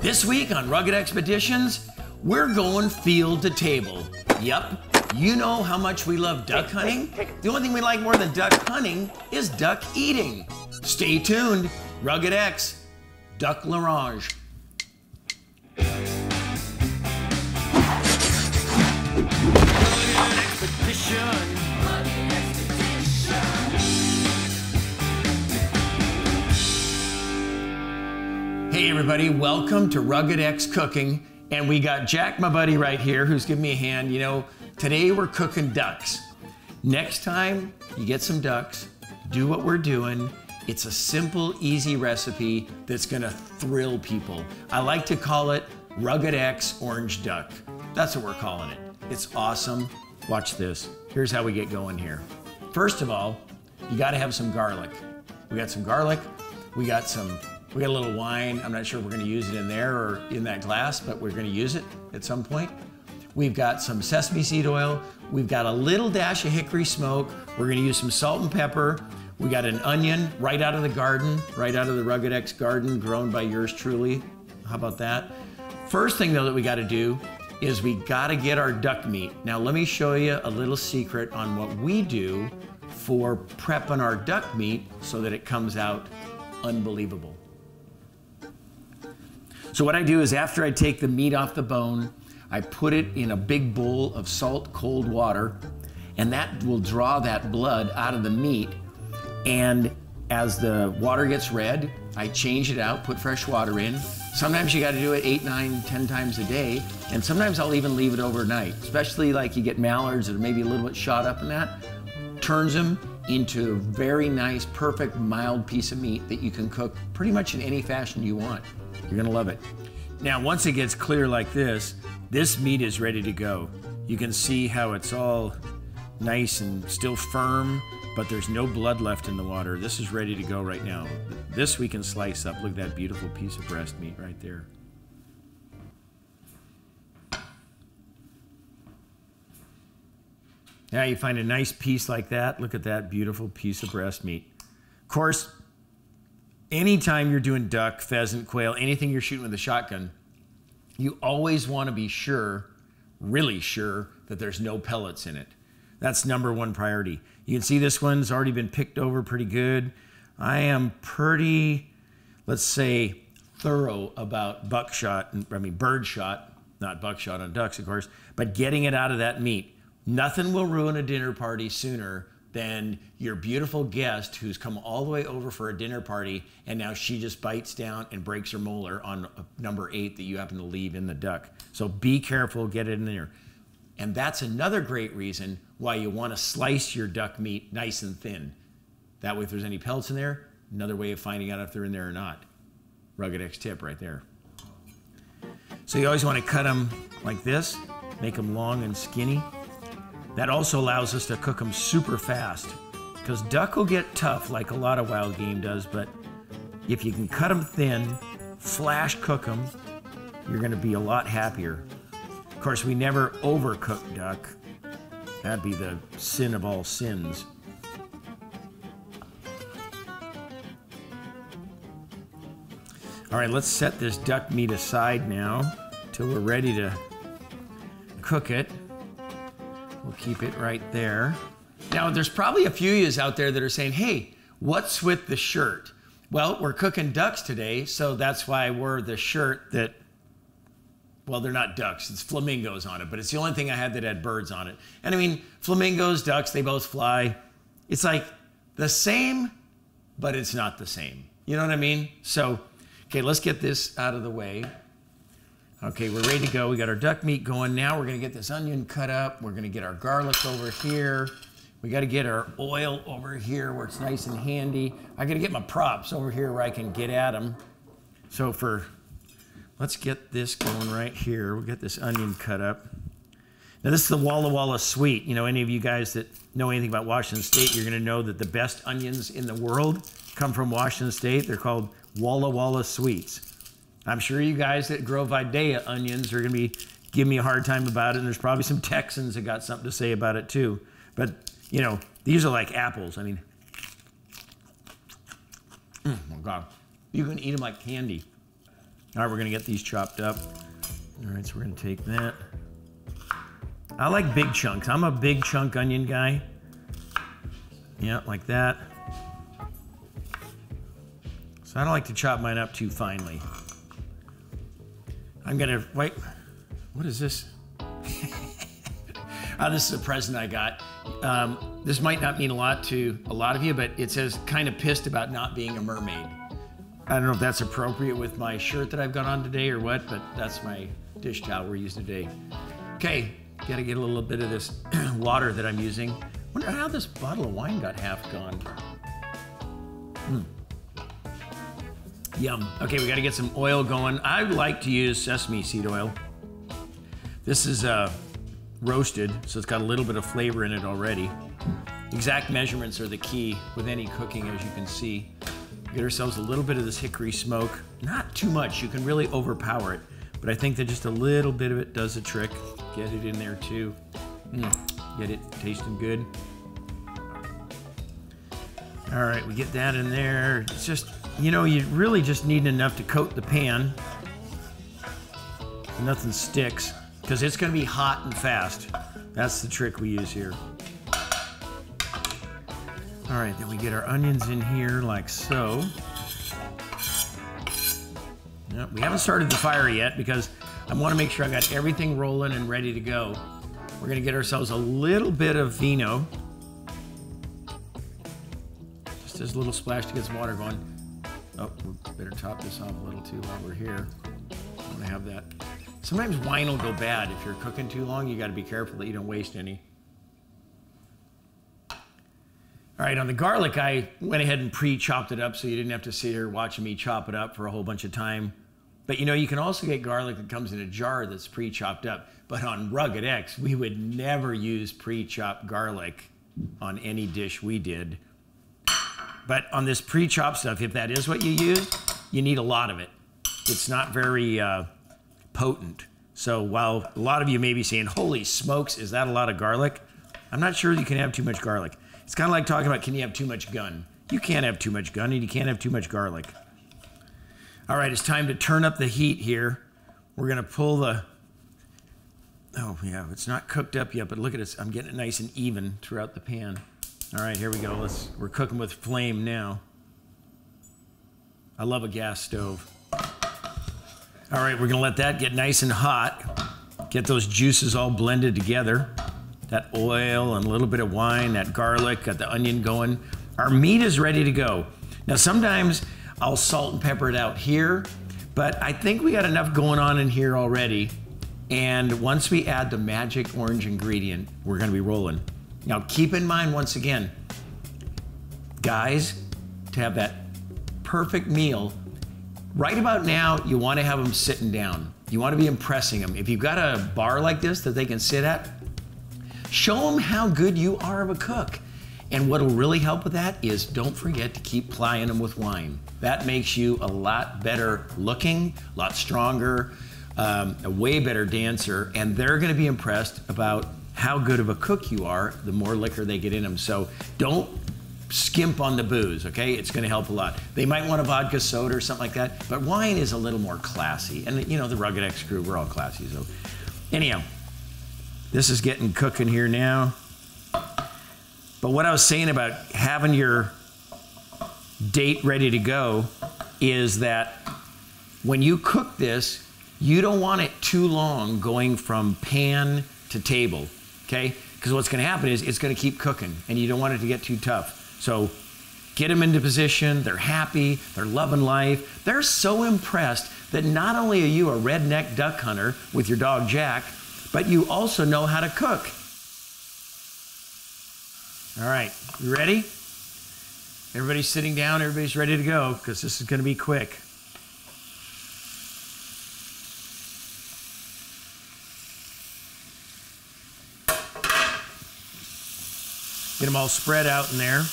This week on Rugged Expeditions, we're going field to table. Yup, you know how much we love duck hunting? The only thing we like more than duck hunting is duck eating. Stay tuned, Rugged X, Duck L'Orange. Hey everybody, welcome to Rugged X Cooking. And we got Jack, my buddy right here, who's giving me a hand. You know, today we're cooking ducks. Next time you get some ducks, do what we're doing. It's a simple, easy recipe that's gonna thrill people. I like to call it Rugged X Orange Duck. That's what we're calling it. It's awesome. Watch this. Here's how we get going here. First of all, you gotta have some garlic. We got some garlic, we got a little wine. I'm not sure if we're gonna use it in there or in that glass, but we're gonna use it at some point. We've got some sesame seed oil. We've got a little dash of hickory smoke. We're gonna use some salt and pepper. We got an onion right out of the garden, right out of the Rugged X garden, grown by yours truly. How about that? First thing though that we gotta do is we gotta get our duck meat. Now let me show you a little secret on what we do for prepping our duck meat so that it comes out unbelievable. So what I do is after I take the meat off the bone, I put it in a big bowl of salt, cold water, and that will draw that blood out of the meat. And as the water gets red, I change it out, put fresh water in. Sometimes you gotta do it 8, 9, 10 times a day, and sometimes I'll even leave it overnight, especially like you get mallards that are maybe a little bit shot up in that. Turns them into a very nice, perfect, mild piece of meat that you can cook pretty much in any fashion you want. You're gonna love it. Now, once it gets clear like this meat is ready to go. You can see how it's all nice and still firm, but there's no blood left in the water. This is ready to go right now. This we can slice up. Look at that beautiful piece of breast meat right there. Now you find a nice piece like that. Look at that beautiful piece of breast meat. Of course, anytime you're doing duck, pheasant, quail, anything you're shooting with a shotgun, you always want to be sure, really sure, that there's no pellets in it. That's number one priority. You can see this one's already been picked over pretty good. I am pretty, let's say, thorough about bird shot, not buckshot on ducks, of course, but getting it out of that meat. Nothing will ruin a dinner party sooner than your beautiful guest who's come all the way over for a dinner party and now she just bites down and breaks her molar on number 8 that you happen to leave in the duck. So be careful, get it in there. And that's another great reason why you want to slice your duck meat nice and thin. That way if there's any pellets in there, another way of finding out if they're in there or not. Rugged X tip right there. So you always want to cut them like this, make them long and skinny. That also allows us to cook them super fast because duck will get tough like a lot of wild game does, but if you can cut them thin, flash cook them, you're gonna be a lot happier. Of course, we never overcook duck. That'd be the sin of all sins. All right, let's set this duck meat aside now till we're ready to cook it. We'll keep it right there. Now, there's probably a few of yous out there that are saying, hey, what's with the shirt? Well, we're cooking ducks today, so that's why I wore the shirt that, well, they're not ducks, it's flamingos on it, but it's the only thing I had that had birds on it. And I mean, flamingos, ducks, they both fly. It's like the same, but it's not the same. You know what I mean? So, okay, let's get this out of the way. Okay, we're ready to go. We got our duck meat going. Now we're gonna get this onion cut up. We're gonna get our garlic over here. We gotta get our oil over here where it's nice and handy. I gotta get my props over here where I can get at them. So let's get this going right here. We'll get this onion cut up. Now this is the Walla Walla Sweet. You know, any of you guys that know anything about Washington State, you're gonna know that the best onions in the world come from Washington State. They're called Walla Walla Sweets. I'm sure you guys that grow Videa onions are gonna be giving me a hard time about it, and there's probably some Texans that got something to say about it too. But, you know, these are like apples. I mean, oh my God, you can eat them like candy. All right, we're gonna get these chopped up. All right, so we're gonna take that. I like big chunks. I'm a big chunk onion guy. Yeah, like that. So I don't like to chop mine up too finely. I'm gonna, wait, what is this? Oh, this is a present I got. This might not mean a lot to a lot of you, but it says kind of pissed about not being a mermaid. I don't know if that's appropriate with my shirt that I've got on today or what, but that's my dish towel we're using today. Okay, gotta get a little bit of this water that I'm using. Wonder how this bottle of wine got half gone. Yum. Okay, we gotta get some oil going. I like to use sesame seed oil. This is roasted, so it's got a little bit of flavor in it already. Exact measurements are the key with any cooking, as you can see. Get ourselves a little bit of this hickory smoke. Not too much, you can really overpower it, but I think that just a little bit of it does the trick. Get it in there too. Get it tasting good. All right, we get that in there. It's just, you know, you really just need enough to coat the pan. Nothing sticks, because it's gonna be hot and fast. That's the trick we use here. All right, then we get our onions in here like so. Yep, we haven't started the fire yet because I want to make sure I got everything rolling and ready to go. We're gonna get ourselves a little bit of vino. Just as a little splash to get some water going. Oh, we better top this off a little too while we're here. I want to have that. Sometimes wine will go bad if you're cooking too long. You got to be careful that you don't waste any. All right, on the garlic, I went ahead and pre-chopped it up so you didn't have to sit here watching me chop it up for a whole bunch of time. But you know, you can also get garlic that comes in a jar that's pre-chopped up. But on Rugged X, we would never use pre-chopped garlic on any dish we did. But on this pre-chopped stuff, if that is what you use, you need a lot of it. It's not very potent. So while a lot of you may be saying, holy smokes, is that a lot of garlic? I'm not sure you can have too much garlic. It's kind of like talking about, can you have too much gun? You can't have too much gun and you can't have too much garlic. All right, it's time to turn up the heat here. We're gonna pull the, oh yeah, it's not cooked up yet, but look at this. I'm getting it nice and even throughout the pan. All right, here we go. We're cooking with flame now. I love a gas stove. All right, we're gonna let that get nice and hot. Get those juices all blended together. That oil and a little bit of wine, that garlic, got the onion going. Our meat is ready to go. Now sometimes I'll salt and pepper it out here, but I think we got enough going on in here already. And once we add the magic orange ingredient, we're gonna be rolling. Now keep in mind once again, guys, to have that perfect meal, right about now, you wanna have them sitting down. You wanna be impressing them. If you've got a bar like this that they can sit at, show them how good you are of a cook. And what'll really help with that is don't forget to keep plying them with wine. That makes you a lot better looking, a lot stronger, a way better dancer, and they're gonna be impressed about how good of a cook you are the more liquor they get in them. So don't skimp on the booze, okay? It's gonna help a lot. They might want a vodka soda or something like that, but wine is a little more classy. And you know, the Rugged X crew, we're all classy, so. Anyhow, this is getting cooking here now. But what I was saying about having your date ready to go is that when you cook this, you don't want it too long going from pan to table, okay? Because what's gonna happen is it's gonna keep cooking and you don't want it to get too tough. So get them into position, they're happy, they're loving life. They're so impressed that not only are you a redneck duck hunter with your dog Jack, but you also know how to cook. All right, you ready? Everybody's sitting down, everybody's ready to go, because this is gonna be quick. Get them all spread out in there.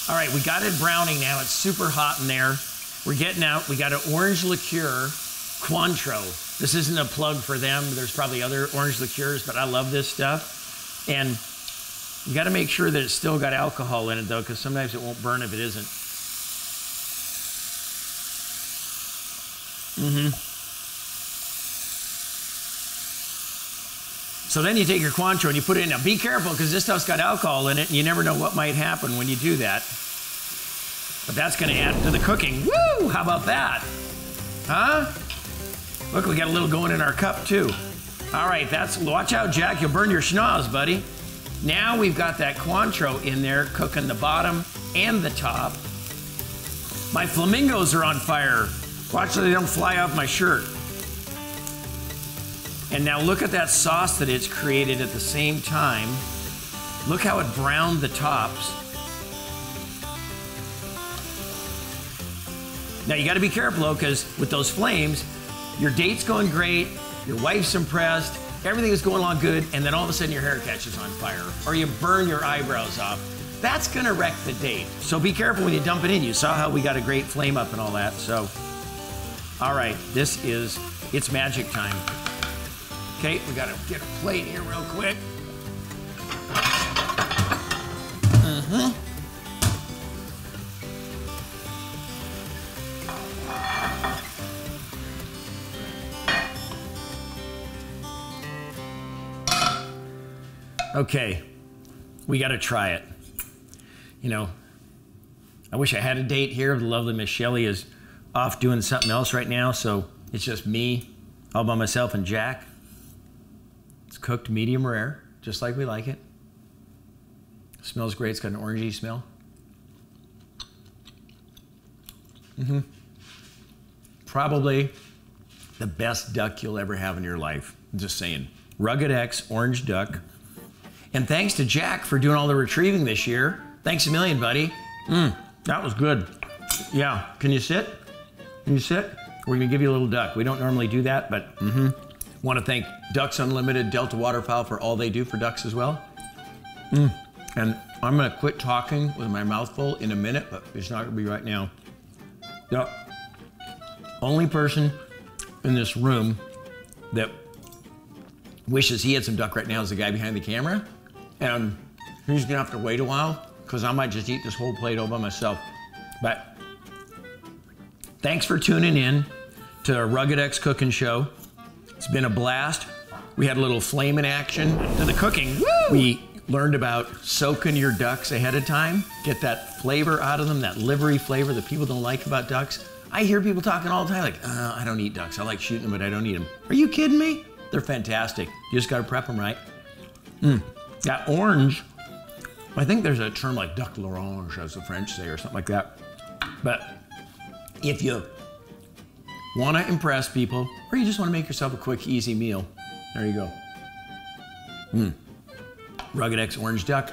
All right, we got it browning now. It's super hot in there. We're getting out. We got an orange liqueur, Cointreau. This isn't a plug for them. There's probably other orange liqueurs, but I love this stuff. And You got to make sure that it's still got alcohol in it, though, because sometimes it won't burn if it isn't. So then you take your Cointreau and you put it in. Now be careful, because this stuff's got alcohol in it, and you never know what might happen when you do that. But that's going to add to the cooking. Woo! How about that? Huh? Look, we got a little going in our cup, too. All right, watch out, Jack. You'll burn your schnoz, buddy. Now we've got that Cointreau in there, cooking the bottom and the top. My flamingos are on fire. Watch so they don't fly off my shirt. And now look at that sauce that it's created at the same time. Look how it browned the tops. Now you gotta be careful though, because with those flames, your date's going great, your wife's impressed, everything is going along good, and then all of a sudden your hair catches on fire, or you burn your eyebrows off. That's gonna wreck the date. So be careful when you dump it in. You saw how we got a great flame up and all that, so. All right, it's magic time. Okay, we gotta get a plate here real quick. Okay, we gotta try it. You know, I wish I had a date here. The lovely Miss Shelley is off doing something else right now, so it's just me, all by myself, and Jack. It's cooked medium rare, just like we like it. Smells great. It's got an orangey smell. Probably the best duck you'll ever have in your life. I'm just saying. Rugged X Orange Duck. And thanks to Jack for doing all the retrieving this year. Thanks a million, buddy. That was good. Yeah, can you sit? Can you sit? We're gonna give you a little duck. We don't normally do that, but want to thank Ducks Unlimited, Delta Waterfowl for all they do for ducks as well. And I'm gonna quit talking with my mouth full in a minute, but it's not gonna be right now. The only person in this room that wishes he had some duck right now is the guy behind the camera. And he's gonna have to wait a while, because I might just eat this whole plate all by myself. But thanks for tuning in to our Rugged X Cooking Show. It's been a blast. We had a little flame in action to the cooking. Woo! We learned about soaking your ducks ahead of time. Get that flavor out of them, that livery flavor that people don't like about ducks. I hear people talking all the time like, I don't eat ducks. I like shooting them, but I don't eat them. Are you kidding me? They're fantastic. You just gotta prep them right. That orange, I think there's a term like duck l'orange, as the French say, or something like that. But if you want to impress people, or you just want to make yourself a quick, easy meal, there you go. Rugged X Orange Duck.